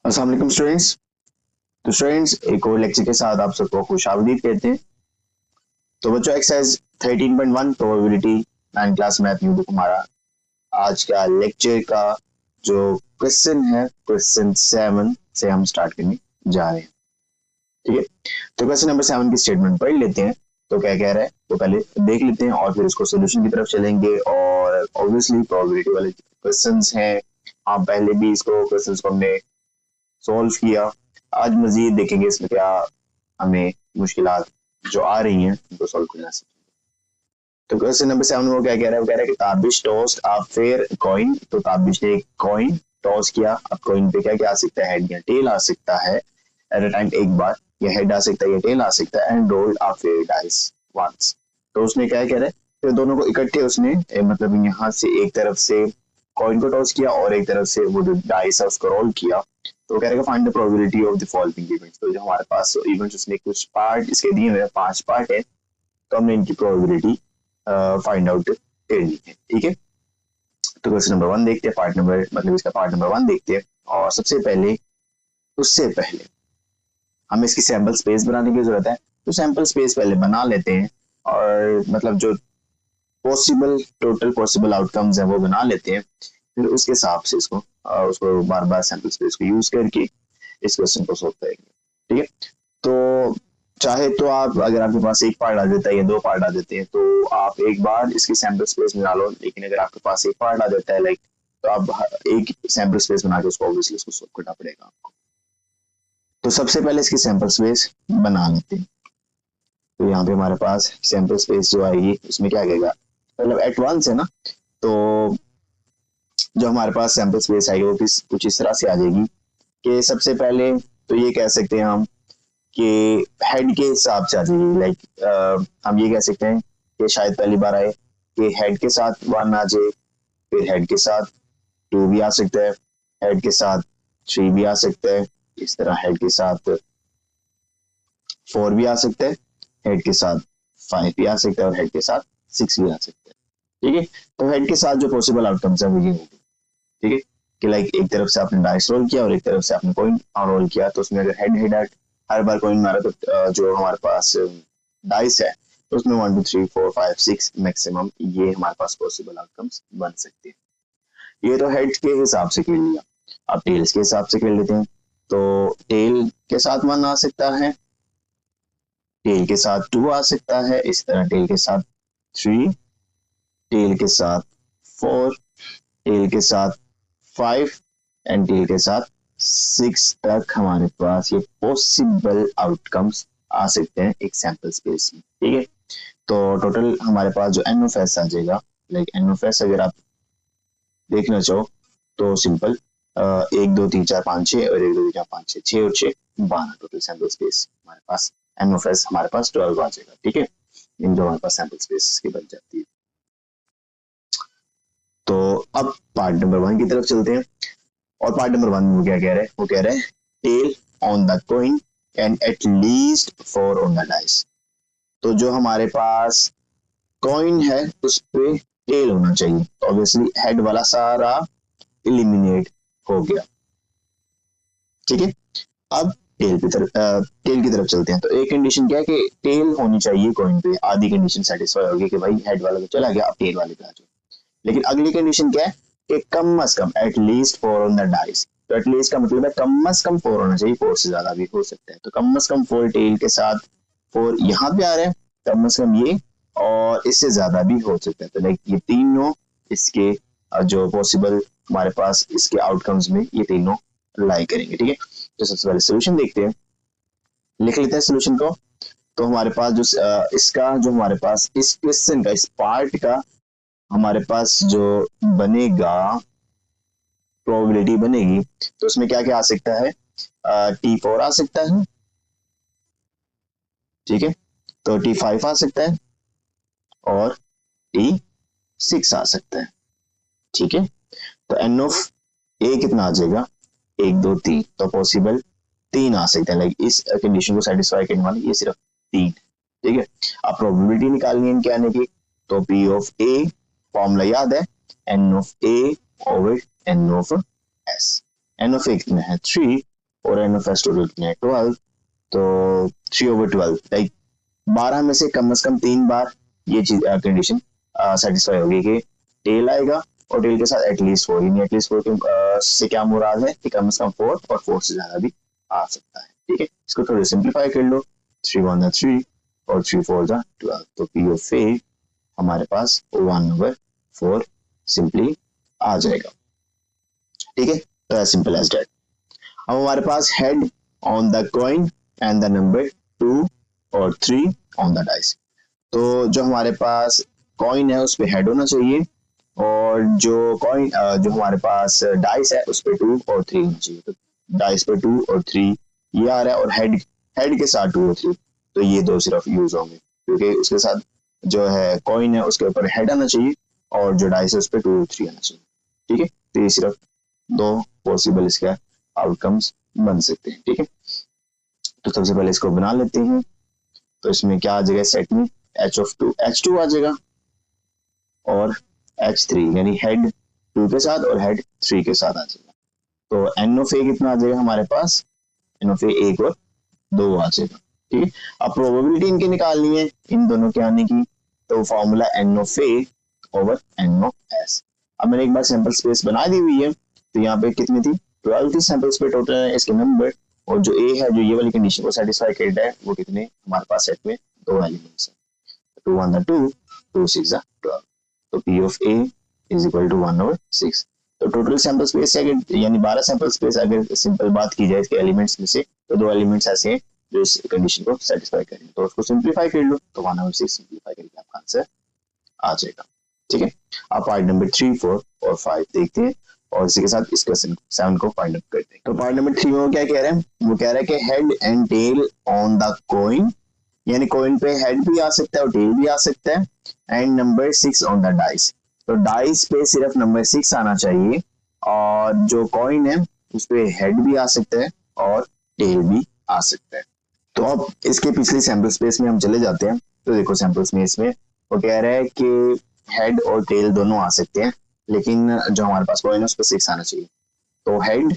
अस्सलाम वालेकुम स्टूडेंट्स। तो स्टूडेंट्स एक और लेक्चर के साथ आप सबको खुशामदीद कहते हैं। तो बच्चों exercise 13.1 probability 9 class math new book हमारा आज का लेक्चर का जो क्वेश्चन है क्वेश्चन 7 से हम स्टार्ट करने जा रहे हैं। ठीक है, तो क्वेश्चन नंबर 7 की स्टेटमेंट पढ़ लेते हैं। तो क्या कह रहा है तो पहले देख लेते हैं और फिर उसको सोल्यूशन की तरफ चलेंगे। और ऑब्वियसली प्रोबेबिलिटी वाले क्वेश्चंस हैं, आप पहले भी इसको क्वेश्चंस को हमने सॉल्व किया। आज मजीद देखेंगे इसमें क्या हमें मुश्किलात जो आ रही हैं उनको सॉल्व करना सीखेंगे। तो क्वेश्चन नंबर 7 वो क्या कह रहा है, वो कह रहा है कि Tabish tossed a fair coin. तो ताबिश ने एक कॉइन टॉस किया। अब कॉइन पे क्या क्या आ सकता है, हेड या टेल आ सकता है एट अ टाइम, एक बार या हेड आ सकता है या टेल आ सकता है। And rolled a fair dice once. तो उसने क्या कह रहा है, फिर दोनों को इकट्ठे उसने मतलब यहाँ से एक तरफ से कॉइन को टॉस किया और एक तरफ से वो जो डाइस है उसको रोल किया। तो कह रहा है find the probability of the following events. तो जो हमारे पास इवेंट्स उसमें कुछ पार्ट इसके दिए हुए हैं, 5 पार्ट है, तो हमने इनकी प्रोबेबिलिटी फाइंड आउट करनी है। ठीक है, तो क्वेश्चन नंबर 1 देखते हैं, पार्ट नंबर मतलब इसका पार्ट नंबर 1 देखते हैं। और सबसे पहले उससे पहले हमें इसकी सैंपल स्पेस बनाने की जरूरत है। तो सैंपल स्पेस पहले बना लेते हैं और मतलब जो पॉसिबल टोटल पॉसिबल आउटकम्स है वो बना लेते हैं। फिर उसके हिसाब से उसको बार बार सैंपल स्पेस को यूज करके इस क्वेश्चन को सोल्व करेंगे। ठीक है, तो चाहे तो आप अगर आपके पास एक पार्ट आ जाता है या 2 पार्ट आ जाते हैं तो आप एक बार इसकी सैंपल स्पेस बना लो। लेकिन अगर आपके पास एक पार्ट आ जाता है लाइक, तो आप एक सैंपल स्पेस बना के उसको ऑब्वियसली उसको सोल्व करना पड़ेगा आपको। तो सबसे पहले इसकी सैंपल स्पेस बना लेते हैं। तो यहाँ पे हमारे पास सैंपल स्पेस जो आएगी उसमें क्या कहेगा, मतलब एट वंस है ना, तो जो हमारे पास सैंपल स्पेस आएगी वो कुछ इस तरह से आ जाएगी कि सबसे पहले तो ये कह सकते हैं हम कि हेड के हिसाब से आ जाएगी। लाइक हम ये कह सकते हैं कि शायद पहली बार आए कि हेड के साथ 1 आ जाए, फिर हेड के साथ 2 भी आ सकता है, हेड के साथ 3 भी आ सकता है, इस तरह हेड के साथ 4 भी आ सकता है, हेड के साथ 5 भी आ सकता है और हेड के साथ 6 भी आ सकता है। ठीक है, तो हेड के साथ जो पॉसिबल आउटकम्स है वो ये होगी। ठीक है, कि लाइक एक तरफ से आपने डाइस रोल किया और एक तरफ से आपने कॉइन रोल किया, तो उसमें अगर हेड हेड हर बार कॉइन मारा तो जो हमारे पास डाइस है तो उसमें 1 2 3 4 5 6 मैक्सिमम ये हमारे पास पॉसिबल आउटकम्स बन सकते हैं। ये तो हेड के हिसाब से खेल लिया। अब टेल्स के हिसाब से खेल लेते हैं। तो टेल के साथ 1 आ सकता है, टेल के साथ 2 आ सकता है, इस तरह टेल के साथ 3, टेल के साथ 4, टेल के साथ 5 एंड टेल के साथ 6 तक हमारे पास ये पॉसिबल आउटकम्स आ सकते हैं एक सैंपल स्पेस में। ठीक है, तो टोटल हमारे पास जो एन ऑफ एस आ जाएगा, लाइक एन ऑफ एस अगर आप देखना चाहो तो सिंपल 1 2 3 4 5 6 और 1 2 3 4 5 6 6 और 6 12 टोटल सैंपल स्पेस हमारे पास एन ऑफ एस हमारे पास 12 आ जाएगा। ठीक है, इन जो हमारे पास सैंपल स्पेस की बन जाती है। तो अब पार्ट नंबर 1 की तरफ चलते हैं। और पार्ट नंबर 1 में क्या कह रहे हैं, वो कह रहे हैं tail on the coin and at least 4 on the dice. तो जो हमारे पास कॉइन है उस पे टेल होना चाहिए, तो ऑब्वियसली हेड वाला सारा एलिमिनेट हो गया। ठीक है, अब टेल की तरफ चलते हैं। तो एक कंडीशन क्या है कि टेल होनी चाहिए कॉइन पे, आधी कंडीशन सेटिस्फाई होगी कि भाई हेड वाला तो चला गया, अब टेल वाले पे आ जाओ। लेकिन अगली कंडीशन क्या है कि कम अज कम एटलीस्ट 4 ऑन द डाइस। तो एटलीस्ट का मतलब है कम अज कम 4 होना चाहिए, 4 से ज्यादा भी हो सकता है। तो कम अज कम 4 टेल के साथ 4 यहाँ पे आ रहे हैं, कम अज कम ये, और इससे ज्यादा भी हो सकता है। तो लाइक ये तीनों इसके जो पॉसिबल हमारे पास इसके आउटकम्स में ये तीनों लाई करेंगे। ठीक है, तो सबसे पहले सोल्यूशन देखते हैं, लिख लेते हैं सोल्यूशन को। तो हमारे पास जो इसका जो हमारे पास इस क्वेश्चन का इस पार्ट का हमारे पास जो बनेगा प्रोबेबिलिटी बनेगी, तो उसमें क्या क्या आ सकता है, T4 आ सकता है। ठीक है, तो T5 आ सकता है और T6 आ सकता है। ठीक है, तो एन ऑफ ए कितना आ जाएगा, 1 2 3, तो पॉसिबल 3 आ सकते हैं। लाइक इस कंडीशन को सेटिस्फाई करने वाले ये सिर्फ 3। ठीक है, अब प्रोबेबिलिटी निकालनी है इनके आने की, तो P ऑफ ए फॉर्मूला याद है, N of A over N of S. N of A कितना है 3 और एन ऑफ एस टोटल कितना है 12, तो 3/12 लाइक 12 में से कम 3 बार ये चीज कंडीशन सेटिस्फाई होगी कि टेल आएगा और टेल के साथ एटलीस्ट 4, यानी एटलीस्ट 4 से क्या मुराद है कि कम 4 और 4 से ज्यादा भी आ सकता है। ठीक है, इसको थोड़ा सिंप्लीफाई कर लो, 3 1 3 और 3 4 12, तो पी ऑफ ए हमारे पास 1/4 सिंपली आ जाएगा। ठीक है, तो सिंपल एज दैट। अब हमारे पास head on the coin and the number 2 और 3 ऑन द डाइस। तो जो हमारे पास कॉइन है उस पे हेड होना चाहिए और जो कॉइन जो हमारे पास डाइस है उस पे 2 और 3 होना चाहिए। तो डाइस पे 2 और 3 ये आ रहा है और हेड के साथ 2 और 3, तो ये दो सिर्फ यूज होंगे क्योंकि उसके साथ जो है कॉइन है उसके ऊपर हेड आना चाहिए और जो डाइस है उस पे 2 और 3 आना चाहिए। ठीक है, तो ये सिर्फ दो पॉसिबल इसके आउटकम्स बन सकते हैं। ठीक है, तो सबसे पहले इसको बना लेते हैं। तो इसमें क्या आ जाएगा सेट में H2 आ जाएगा और H3, यानी हेड 2 के साथ और हेड 3 के साथ आ जाएगा। तो एन ऑफ ए कितना आ जाएगा हमारे पास, एन ऑफ ए 1 और 2 आ जाएगा। ठीक है, अब प्रोबेबिलिटी इनकी निकालनी है इन दोनों के आने की, तो formula n of A over N of S. अब मैंने एक बार सैंपल स्पेस बना दी हुई है, तो यहाँ पे कितनी थी 12 थी सैंपल स्पेस टोटल है इसके नंबर, और जो ए है जो ये वाली कंडीशन को सेटिस्फाई करता है वो कितने हमारे पास सेट में 2 एलिमेंट्स है, 2 1 2 2 6 12, तो P of A is equal to 1/6। तो टोटल सैंपल स्पेस अगर यानी 12 सैंपल स्पेस अगर सिंपल बात की जाए इसके एलिमेंट्स में से, तो 2 एलिमेंट्स ऐसे हैं जो इस कंडीशन को सेटिस्फाई करें, तो उसको सिंप्लीफाई कर लो, तो 1/6 सिंप्लीफाई करके आपका आंसर आ जाएगा। ठीक है, आप पार्ट नंबर 3 4 और 5 देखते हैं और इसी के साथ इस क्वेश्चन 7 को फाइंड आउट करते हैं। तो पार्ट नंबर 3 में वो क्या कह रहे हैं, वो कह रहा है कि head and tail on the coin, यानी कॉइन पे हेड भी आ सकता है और टेल भी आ सकता है, and number 6 on the dice. तो डाइस पे सिर्फ नंबर 6 आना चाहिए और जो कॉइन है उस पे हेड भी आ सकता है और टेल भी आ सकता है। तो अब इसके पिछली सैंपल स्पेस में हम चले जाते हैं। तो देखो सैंपल स्पेस में वो कह रहा है कि हेड और टेल दोनों आ सकते हैं, लेकिन जो हमारे पास कॉइन है उस पर 6 आना चाहिए, तो हेड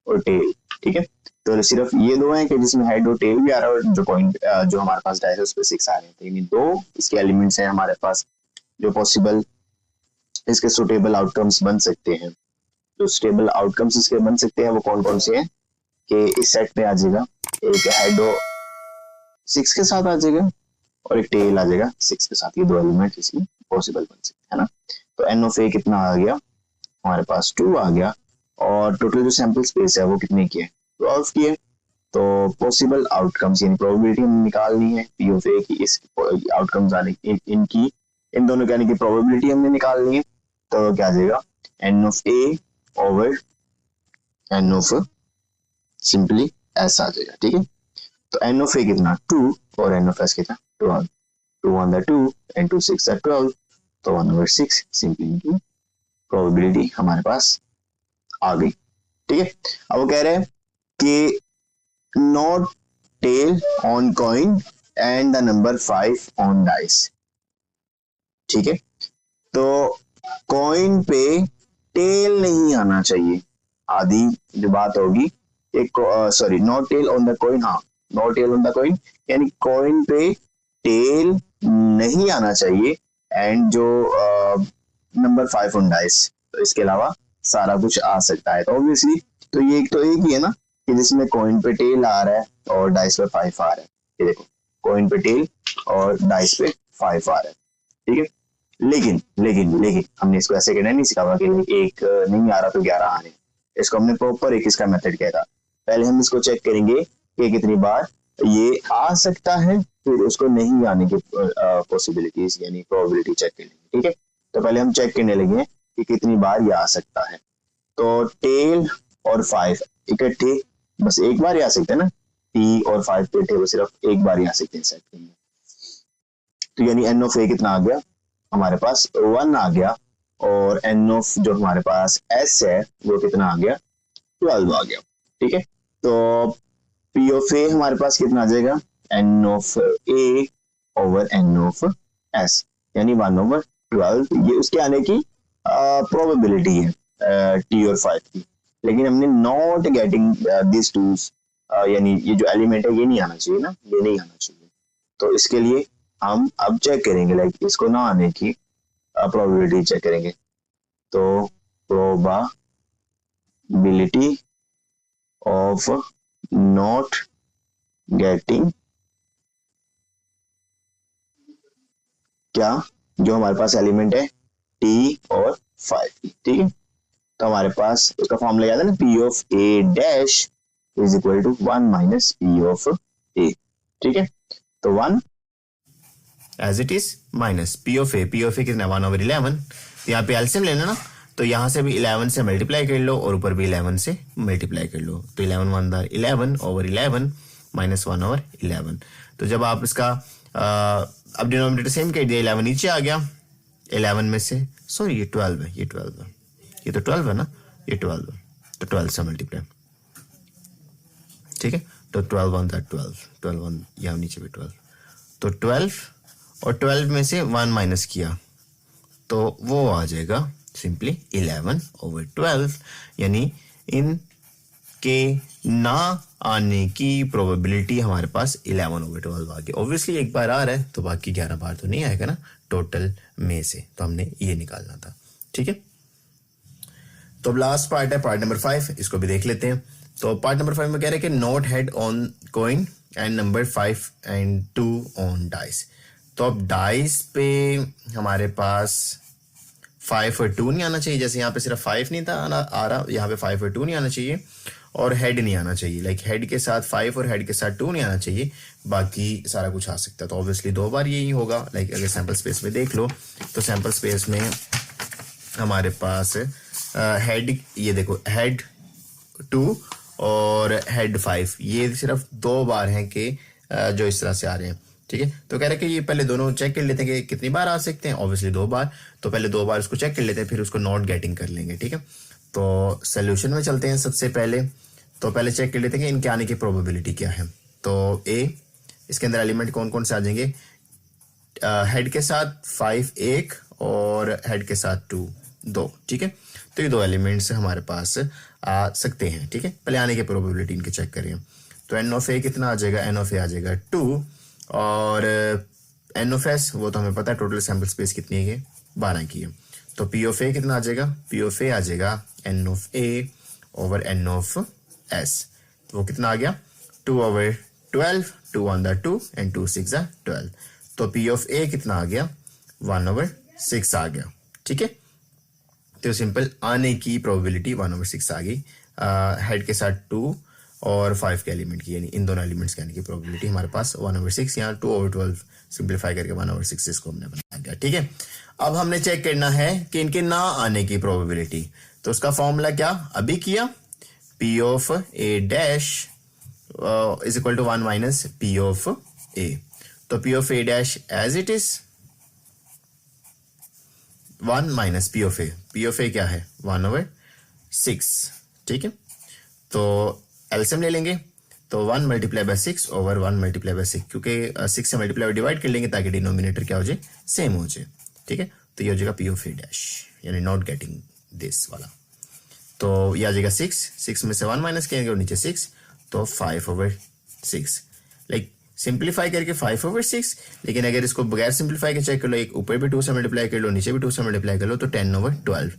और टेल। ठीक है, तो सिर्फ ये दो हैं कि जिसमें हेड और टेल भी आ रहा है और जो कॉइन जो हमारे पास डाइस है उस पर 6 आ रहे हैं, तो यानी 2 इसके एलिमेंट्स हैं हमारे पास जो पॉसिबल इसके सुटेबल आउटकम्स बन सकते हैं। जो सुटेबल आउटकम्स इसके बन सकते हैं वो कौन कौन से हैं कि इस सेट में आ जाएगा एक हेड 6 के साथ आ जाएगा और एक टेल आ जाएगा 6 के साथ, ये 2 एलिमेंट इसमें पॉसिबल बन सकते हैं ना। तो एन ऑफ ए कितना आ गया हमारे पास 2 आ गया और टोटल जो सैंपल स्पेस है वो कितने की है 12 की है। तो पॉसिबल आउटकम्स यानी प्रोबेबिलिटी हमें निकालनी है पी ऑफ ए की, इस आउटकम्स आने की इनकी इन दोनों के आने की प्रोबेबिलिटी हमने निकालनी है, तो क्या आ जाएगा N of A over N of simply S आ जाएगा। ठीक है, तो एन ऑफ ए कितना 2 और एन ऑफ एस कितना 12, 2 1 2 and 2 6 12, तो 1/6 सिंपली इनकी प्रोबेबिलिटी हमारे पास आ गई। ठीक है, अब वो कह रहे हैं कि not tail on coin and the number 5 on dice. ठीक है, तो कॉइन पे टेल नहीं आना चाहिए, आधी जो बात होगी एक sorry not tail on the coin, हाँ not tail on the coin यानी कॉइन पे टेल नहीं आना चाहिए एंड जो नंबर 5 ऑन डाइस, तो इसके अलावा सारा कुछ आ सकता है। तो ऑब्वियसली तो ये एक ही है ना कि जिसमें कॉइन पे टेल आ रहा है और डाइस पे 5 आ रहा है। ये देखो कॉइन पे टेल और डाइस पे 5 आ रहा है। ठीक है, लेकिन लेकिन लेकिन हमने इसको ऐसे कहना नहीं सिखा कि एक नहीं आ रहा तो 11 आ रहे, इसको हमने प्रॉपर एक इसका मेथड किया था। पहले हम इसको चेक करेंगे कि कितनी बार ये आ सकता है, फिर उसको नहीं आने की पॉसिबिलिटीज यानी प्रोबेबिलिटी चेक करेंगे। ठीक है, तो पहले हम चेक करने लगे कि कितनी बार ये आ सकता है। तो टेल और 5 इकट्ठे बस एक बार ही आ सकते हैं ना, टी और 5 इकट्ठे वो सिर्फ एक बार ही आ सकते हैं सेट के लिए। तो यानी एन ऑफ ए कितना आ गया हमारे पास 1 आ गया और एन ऑफ जो हमारे पास एस है वो कितना आ गया 12 आ गया। ठीक है, तो पी ऑफ ए हमारे पास कितना आ जाएगा N of A over N of S यानी 1/12, ये उसके आने की प्रोबेबिलिटी है टी और 5 की। लेकिन हमने नॉट गेटिंग दिस टूज, यानी ये जो एलिमेंट है ये नहीं आना चाहिए ना, ये नहीं आना चाहिए। तो इसके लिए हम अब चेक करेंगे, लाइक इसको ना आने की प्रोबेबिलिटी चेक करेंगे। तो प्रोबेबिलिटी ऑफ नॉट गेटिंग क्या, जो हमारे पास एलिमेंट है टी और 5, ठीक है। तो हमारे पास उसका फॉर्मूला याद है ना, P of A dash is equal to 1 minus P of A, ठीक है। तो 1 as it is minus P of A कितना 1/11। तो यहाँ पे एलसीएम लेना ना, तो यहाँ से भी 11 से मल्टीप्लाई कर लो और ऊपर भी 11 से मल्टीप्लाई कर लो। तो 11 1 11/11 माइनस 1/11। तो जब आप इसका अब डिनोमिनेटर सेम कर दिया, 11 नीचे आ गया, 11 में से सॉरी ये 12 है, ये तो 12 है ना, ये 12 है, तो 12 से मल्टीप्लाई, ठीक है। तो 12 1 12 1 यहाँ नीचे भी 12, तो 12 और 12 में से 1 माइनस किया तो वो आ जाएगा सिंपली 11/12, यानी इन के ना आने की प्रोबेबिलिटी हमारे पास 11/12 आ गई। ऑब्वियसली एक बार आ रहा है तो बाकी 11 बार तो नहीं आएगा ना टोटल में से, तो हमने ये निकालना था, ठीक है। तो लास्ट पार्ट है पार्ट नंबर 5, इसको भी देख लेते हैं। तो पार्ट नंबर 5 में कह रहे हैं कि note head on coin and number 5 and 2 on dice. तो अब डाइस पे हमारे पास 5 और 2 नहीं आना चाहिए, जैसे यहाँ पे सिर्फ 5 नहीं था आ रहा, यहाँ पे 5 और 2 नहीं आना चाहिए, और हेड नहीं आना चाहिए, लाइक हेड के साथ 5 और हेड के साथ 2 नहीं आना चाहिए, बाकी सारा कुछ आ सकता है। तो ऑब्वियसली 2 बार यही होगा। लाइक अगर सैंपल स्पेस में देख लो तो सैंपल स्पेस में हमारे पास हेड, ये देखो हेड 2 और हेड 5, ये सिर्फ 2 बार हैं कि जो इस तरह से आ रहे हैं, ठीक है। तो कह रहे हैं कि ये पहले दोनों चेक कर लेते हैं कि कितनी बार आ सकते हैं, ऑब्वियसली 2 बार, तो पहले 2 बार इसको चेक कर लेते हैं, फिर उसको नॉट गेटिंग कर लेंगे, ठीक है। तो सोल्यूशन में चलते हैं सबसे पहले। तो पहले चेक कर लेते हैं कि इनके आने की प्रोबेबिलिटी क्या है। तो ए, इसके अंदर एलिमेंट कौन कौन से आ जाएंगे, हेड के साथ 5 1 और हेड के साथ 2 2, ठीक है। तो ये 2 एलिमेंट्स हमारे पास आ सकते हैं, ठीक है। पहले आने की प्रोबेबिलिटी इनके चेक करें। तो एन ऑफ ए कितना आ जाएगा, एन ऑफ ए आ जाएगा 2, और एन ऑफ एस वो तो हमें पता है, टोटल सैंपल स्पेस कितनी है, 12 की है। तो पी ऑफ ए कितना आ जाएगा, पी ऑफ ए आ जाएगा N of A over N of S. तो वो कितना आ गया 2/12, 2 1 2 एंड 2 6 12। तो पी ऑफ ए कितना आ गया 1/6 आ गया, ठीक है। तो सिंपल आने की प्रोबेबिलिटी 1/6 आ गई, हेड के साथ 2 और 5 के एलिमेंट की, यानी इन दोनों एलिमेंट्स के आने की प्रोबेबिलिटी हमारे पास 1/6, यहाँ 2/12 सिंप्लीफाई करके 1/6 इसको हमने बना दिया, ठीक है। अब हमने चेक करना है कि इनके ना आने की प्रोबेबिलिटी। तो उसका फॉर्मूला क्या अभी किया, P of A dash is equal to 1 minus P of A. तो P of A dash as it is 1 minus P of A, P of A क्या है 1/6, ठीक है। तो एलसीएम ले लेंगे, तो 1 multiply by 6 over 1 multiply by 6, क्योंकि 6 से मल्टीप्लाई डिवाइड कर लेंगे ताकि डिनोमिनेटर क्या हो जाए, सेम हो जाए, ठीक है। तो ये हो जाएगा पी ऑफ ए डैश, यानी नॉट गेटिंग दिस वाला। तो ये आ जाएगा 6 में से 1 माइनस करेंगे और नीचे 6, तो 5/6। लाइक सिंप्लीफाई करके 5/6, लेकिन अगर इसको बगैर सिंप्लीफाई के चेक कर लो, एक ऊपर भी 2 से मल्टीप्लाई कर लो, नीचे भी 2 से मल्टीप्लाई कर लो, तो 10/12।